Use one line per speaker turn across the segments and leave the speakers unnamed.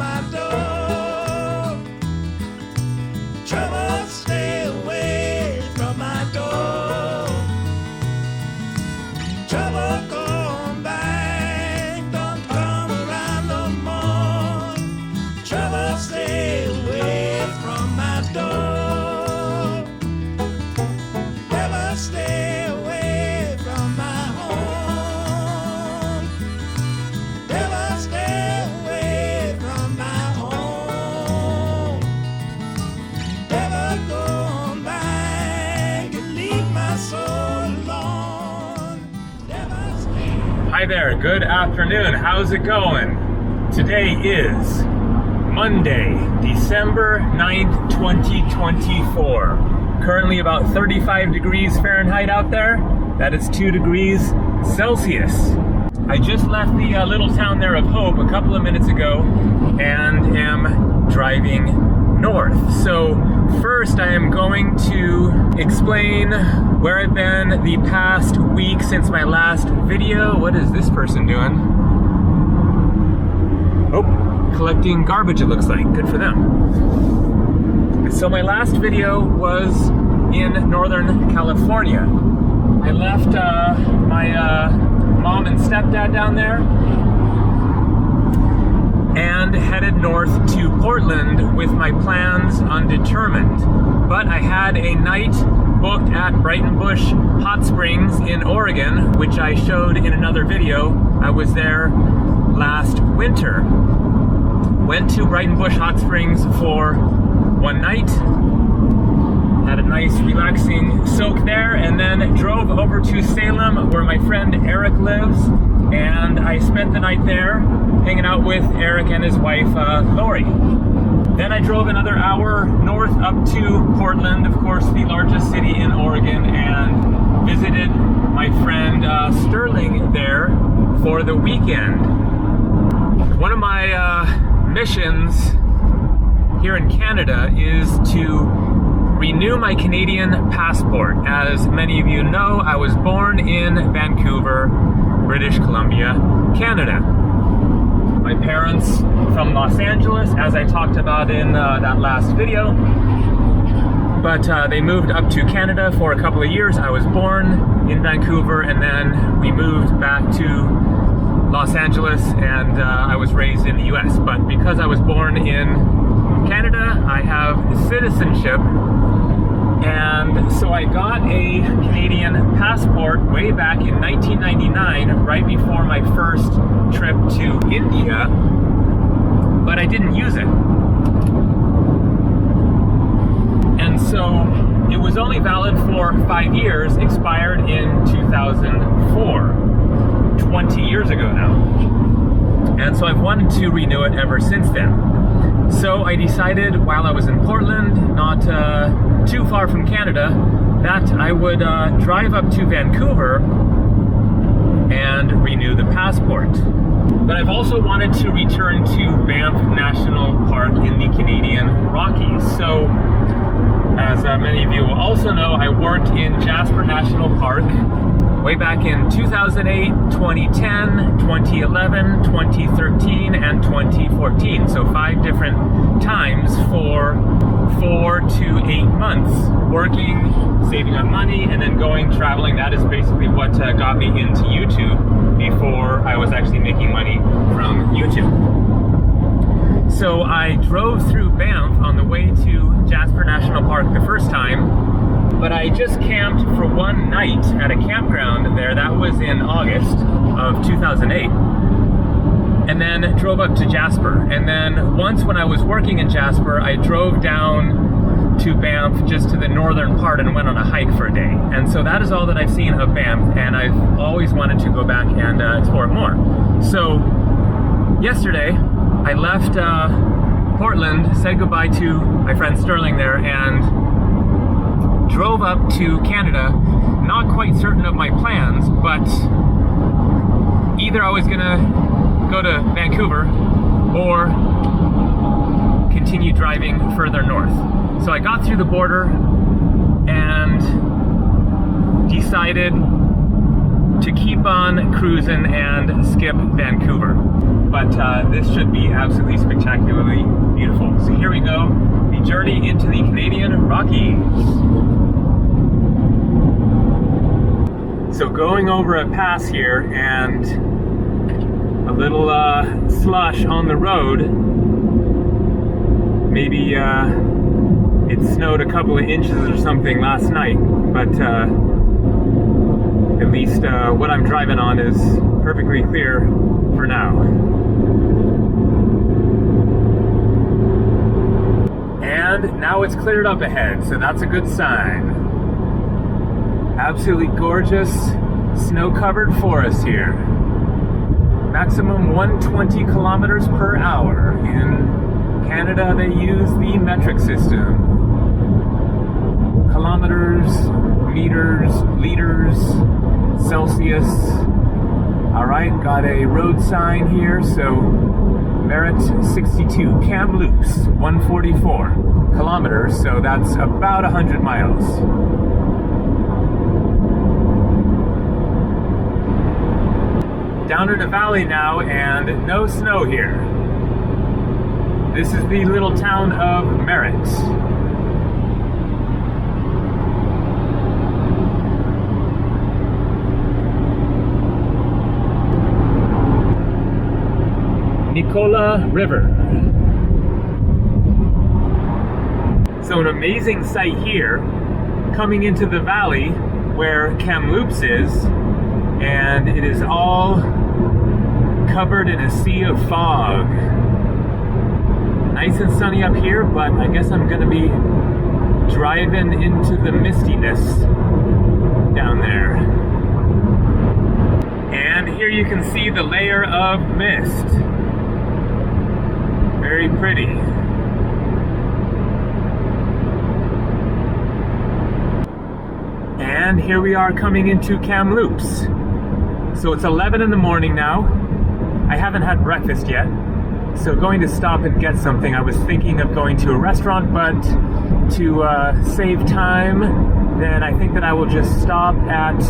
my door. Trouble, stay away from my door. Trouble, come back, don't come around no more. Trouble, stay away from my door. Never stay away from my home. Never stay away from my home. Never go back and leave my soul alone. Never stay.
Hi there, good afternoon. How's it going? Today is Monday, December 9th, 2024. Currently about 35 degrees Fahrenheit out there. That is 2 degrees Celsius. I just left the little town there of Hope a couple of minutes ago and am driving north. So first I am going to explain where I've been the past week since my last video. What is this person doing? Oh, collecting garbage it looks like. Good for them. So my last video was in Northern California. I left my mom and stepdad down there and headed north to Portland with my plans undetermined. But I had a night booked at Brighton Bush Hot Springs in Oregon, which I showed in another video. I was there last winter. Went to Brighton Bush Hot Springs for one night, had a nice relaxing soak there, and then drove over to Salem where my friend Eric lives, and I spent the night there hanging out with Eric and his wife Lori. Then I drove another hour north up to Portland, of course the largest city in Oregon, and visited my friend Sterling there for the weekend. One of my missions here in Canada is to renew my Canadian passport. As many of you know, I was born in Vancouver, British Columbia, Canada. My parents from Los Angeles, as I talked about in that last video, but they moved up to Canada for a couple of years. I was born in Vancouver and then we moved back to Los Angeles, and I was raised in the US. But because I was born in Canada, I have citizenship, and so I got a Canadian passport way back in 1999, right before my first trip to India, but I didn't use it. And so it was only valid for 5 years, expired in 2004, 20 years ago now. And so I've wanted to renew it ever since then. So I decided while I was in Portland, not too far from Canada, that I would drive up to Vancouver and renew the passport. But I've also wanted to return to Banff National Park in the Canadian Rockies. So, as many of you will also know, I worked in Jasper National Park way back in 2008, 2010, 2011, 2013, and 2014. So 5 different times for 4 to 8 months working, saving up money, and then going traveling. That is basically what got me into YouTube before I was actually making money from YouTube. So I drove through Banff on the way to Jasper National Park the first time, but I just camped for one night at a campground there. That was in August of 2008. And then drove up to Jasper. And then once when I was working in Jasper, I drove down to Banff, just to the northern part, and went on a hike for a day. And so that is all that I've seen of Banff, and I've always wanted to go back and explore it more. So yesterday, I left Portland, said goodbye to my friend Sterling there, and drove up to Canada, not quite certain of my plans, but either I was gonna go to Vancouver or continue driving further north. So I got through the border and decided to keep on cruising and skip Vancouver. But this should be absolutely spectacularly beautiful. So here we go, the journey into the Canadian Rockies. So going over a pass here and a little slush on the road. Maybe it snowed a couple of inches or something last night, but at least what I'm driving on is perfectly clear for now. And now it's cleared up ahead, so that's a good sign. Absolutely gorgeous snow-covered forest here. Maximum 120 kilometers per hour. In Canada, they use the metric system. Kilometers, meters, liters, Celsius. All right, got a road sign here, so Merritt 62, Kamloops 144 kilometers, so that's about 100 miles. Down in the valley now, and no snow here. This is the little town of Merritt. Nicola River. So an amazing sight here, coming into the valley where Kamloops is, and it is all covered in a sea of fog. Nice and sunny up here, but I guess I'm gonna be driving into the mistiness down there. And here you can see the layer of mist. Very pretty. And here we are coming into Kamloops. So it's 11 in the morning now. I haven't had breakfast yet, so going to stop and get something. I was thinking of going to a restaurant, but to save time, then I think that I will just stop at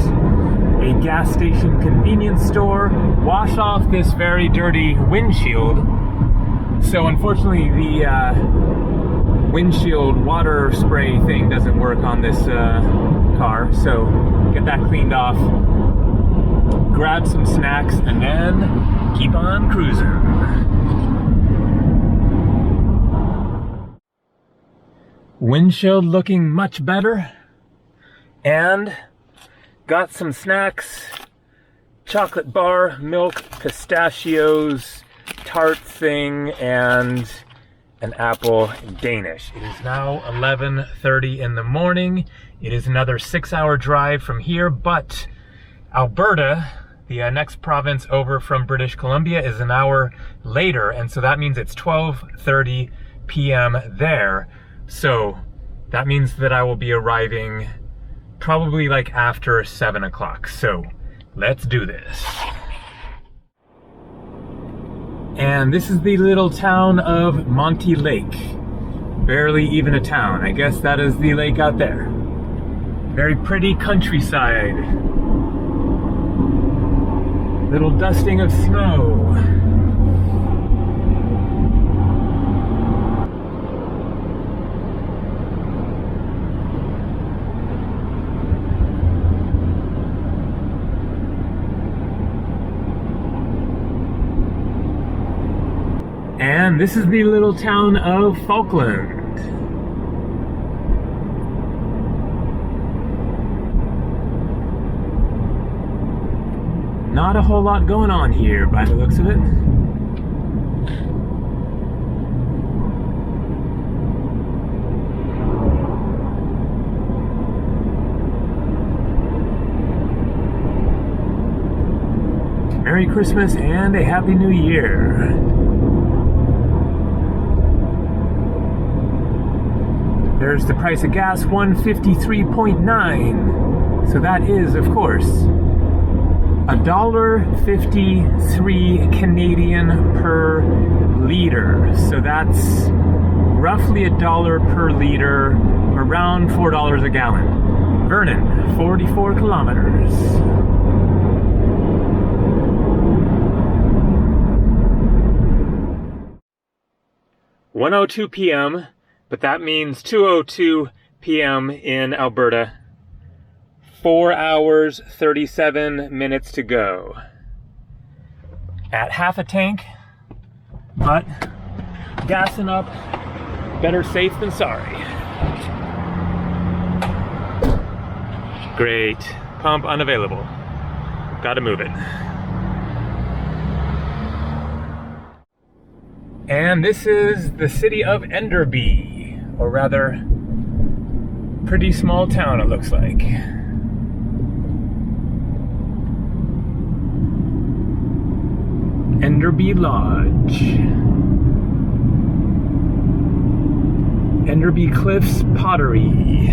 a gas station convenience store, wash off this very dirty windshield. So unfortunately the windshield water spray thing doesn't work on this car, so get that cleaned off, grab some snacks, and then keep on cruising. Windshield looking much better, and got some snacks, chocolate bar, milk, pistachios, tart thing, and an apple Danish. It is now 11:30 in the morning. It is another 6-hour drive from here, but Alberta, the next province over from British Columbia, is an hour later, and so that means it's 12:30 p.m. there. So that means that I will be arriving probably like after 7 o'clock. So let's do this. And this is the little town of Monty Lake. Barely even a town. I guess that is the lake out there. Very pretty countryside. Little dusting of snow. And this is the little town of Falkland. Not a whole lot going on here by the looks of it. Merry Christmas and a Happy New Year. There's the price of gas, $153.9. So that is, of course, $1.53 Canadian per liter. So that's roughly $1 per liter, around $4 a gallon. Vernon, 44 kilometers. 1:02 p.m., but that means 2:02 p.m. in Alberta. 4 hours, 37 minutes to go. At half a tank, but gassing up. Better safe than sorry. Great. Pump unavailable. Gotta move it. And this is the city of Enderby, or rather, pretty small town it looks like. Enderby Lodge. Enderby Cliffs Pottery.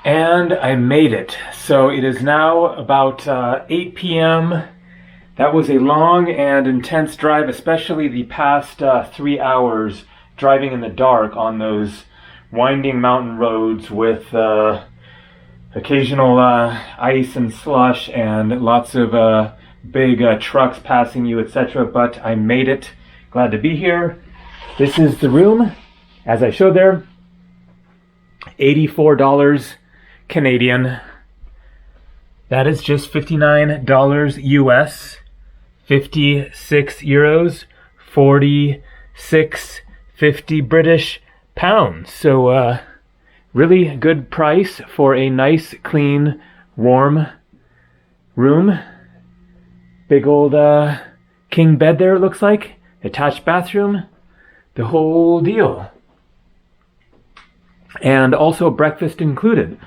And I made it. So it is now about 8 p.m. That was a long and intense drive, especially the past 3 hours driving in the dark on those winding mountain roads with occasional ice and slush and lots of big trucks passing you, etc. But I made it. Glad to be here. This is the room, as I showed there. $84 Canadian. That is just $59 US. 56 euros. 46.50 British pounds. So really good price for a nice, clean, warm room. Big old king bed there, it looks like. Attached bathroom. The whole deal. And also breakfast included.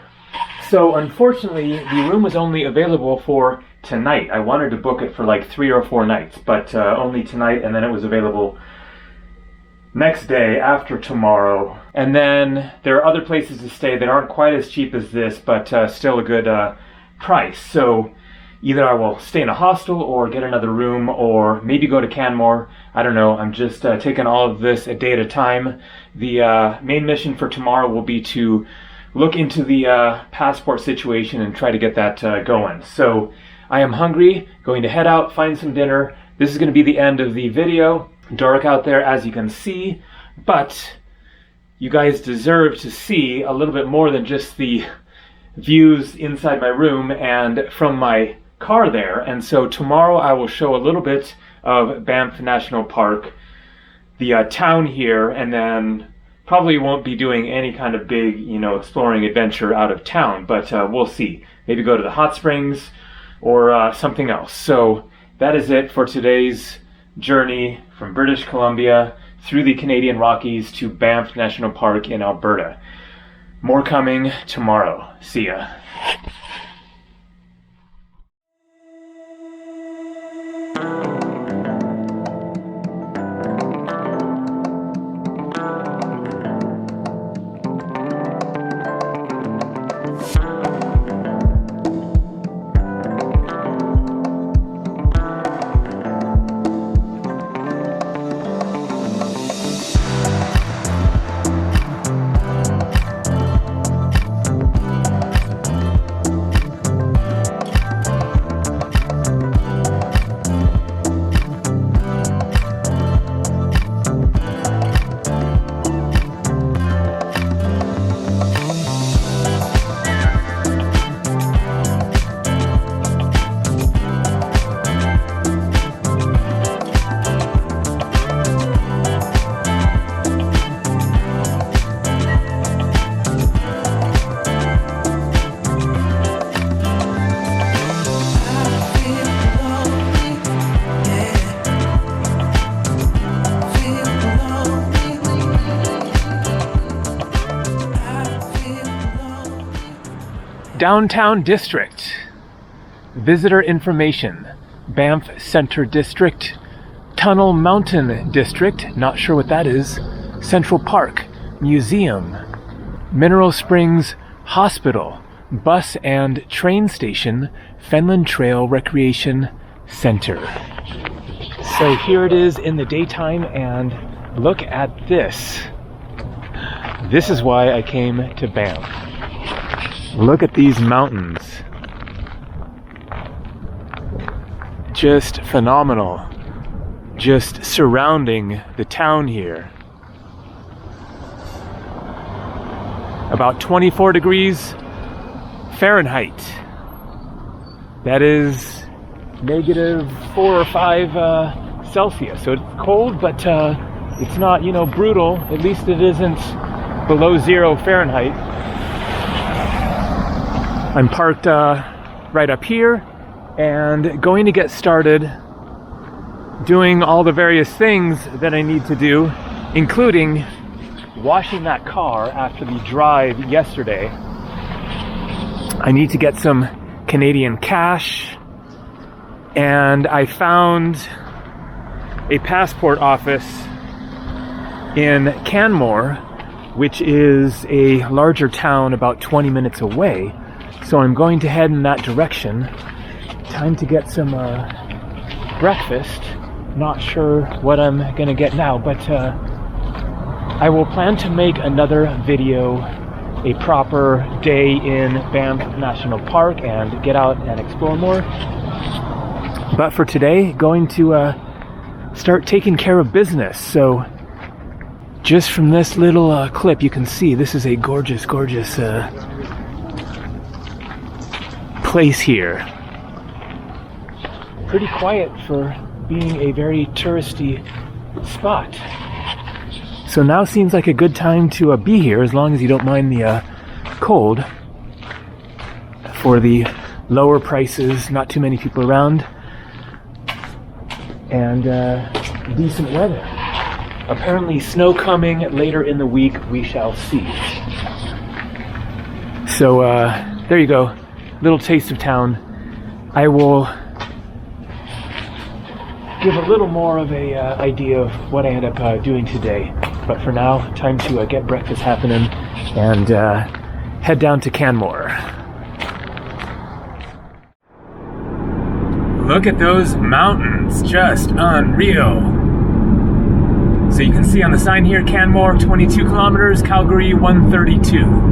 So unfortunately, the room was only available for tonight. I wanted to book it for like 3 or 4 nights, but only tonight, and then it was available next day after tomorrow. And then there are other places to stay that aren't quite as cheap as this, but still a good price. So either I will stay in a hostel or get another room or maybe go to Canmore. I don't know. I'm just taking all of this a day at a time. The main mission for tomorrow will be to look into the passport situation and try to get that going. So I am hungry, going to head out, find some dinner. This is going to be the end of the video. Dark out there, as you can see, but you guys deserve to see a little bit more than just the views inside my room and from my car there. And so tomorrow I will show a little bit of Banff National Park, the town here, and then probably won't be doing any kind of big, exploring adventure out of town, but we'll see. Maybe go to the hot springs or something else. So that is it for today's journey from British Columbia through the Canadian Rockies to Banff National Park in Alberta. More coming tomorrow. See ya. Downtown District. Visitor information. Banff Center District. Tunnel Mountain District. Not sure what that is. Central Park. Museum. Mineral Springs Hospital. Bus and train station. Fenland Trail Recreation Center. So here it is in the daytime, and look at this. This is why I came to Banff. Look at these mountains. Just phenomenal. Just surrounding the town here. About 24 degrees Fahrenheit. That is -4 or 5 Celsius. So it's cold, but it's not, brutal. At least it isn't below 0 Fahrenheit. I'm parked right up here and going to get started doing all the various things that I need to do, including washing that car after the drive yesterday. I need to get some Canadian cash, and I found a passport office in Canmore, which is a larger town about 20 minutes away. So I'm going to head in that direction. Time to get some breakfast. Not sure what I'm gonna get now, but I will plan to make another video, a proper day in Banff National Park, and get out and explore more. But for today, going to start taking care of business. So just from this little clip, you can see this is a gorgeous, gorgeous place here. Pretty quiet for being a very touristy spot. So now seems like a good time to be here, as long as you don't mind the cold. For the lower prices, not too many people around, and decent weather. Apparently snow coming later in the week, we shall see. So there you go. Little taste of town. I will give a little more of a idea of what I end up doing today. But for now, time to get breakfast happening and head down to Canmore. Look at those mountains, just unreal. So you can see on the sign here, Canmore 22 kilometers, Calgary 132.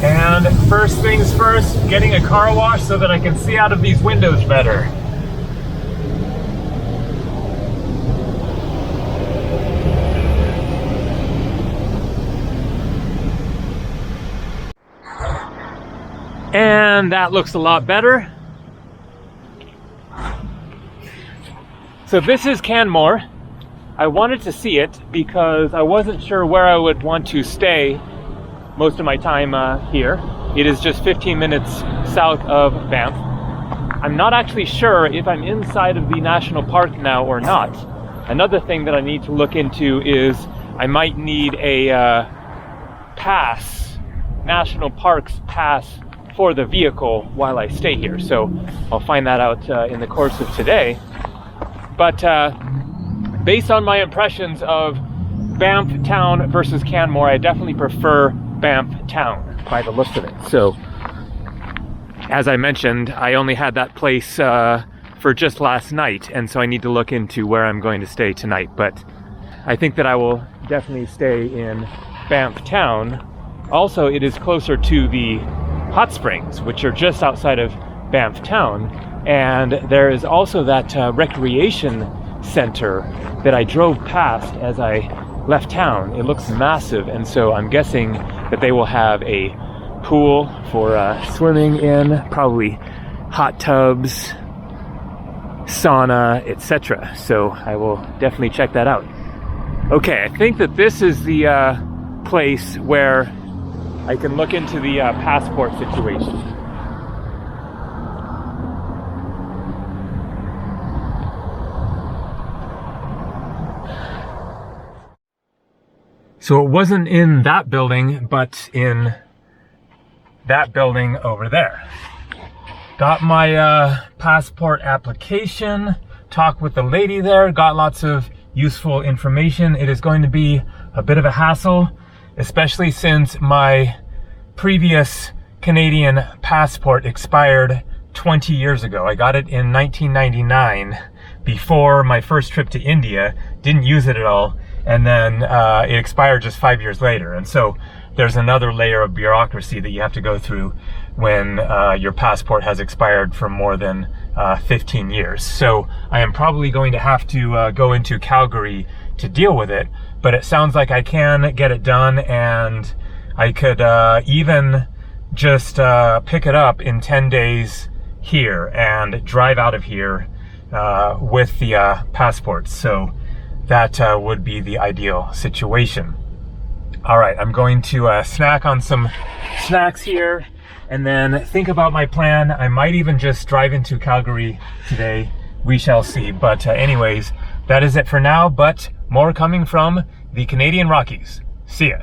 And first things first, getting a car wash so that I can see out of these windows better. And that looks a lot better. So this is Canmore. I wanted to see it because I wasn't sure where I would want to stay most of my time here. It is just 15 minutes south of Banff. I'm not actually sure if I'm inside of the national park now or not. Another thing that I need to look into is I might need a pass, national parks pass for the vehicle while I stay here. So I'll find that out in the course of today. But based on my impressions of Banff town versus Canmore, I definitely prefer Banff town by the looks of it. So as I mentioned, I only had that place for just last night, and so I need to look into where I'm going to stay tonight. But I think that I will definitely stay in Banff town. Also, it is closer to the hot springs, which are just outside of Banff town, and there is also that recreation center that I drove past as I left town. It looks massive, and so I'm guessing that they will have a pool for swimming in, probably hot tubs, sauna, etc. So I will definitely check that out. Okay, I think that this is the place where I can look into the passport situation. So it wasn't in that building, but in that building over there. Got my passport application, talked with the lady there, got lots of useful information. It is going to be a bit of a hassle, especially since my previous Canadian passport expired 20 years ago. I got it in 1999 before my first trip to India, didn't use it at all, and then it expired just 5 years later. And so there's another layer of bureaucracy that you have to go through when your passport has expired for more than 15 years. So I am probably going to have to go into Calgary to deal with it, but it sounds like I can get it done, and I could even just pick it up in 10 days here and drive out of here with the passport. So that would be the ideal situation. All right, I'm going to snack on some snacks here and then think about my plan. I might even just drive into Calgary today. We shall see. But anyways, that is it for now, but more coming from the Canadian Rockies. See ya.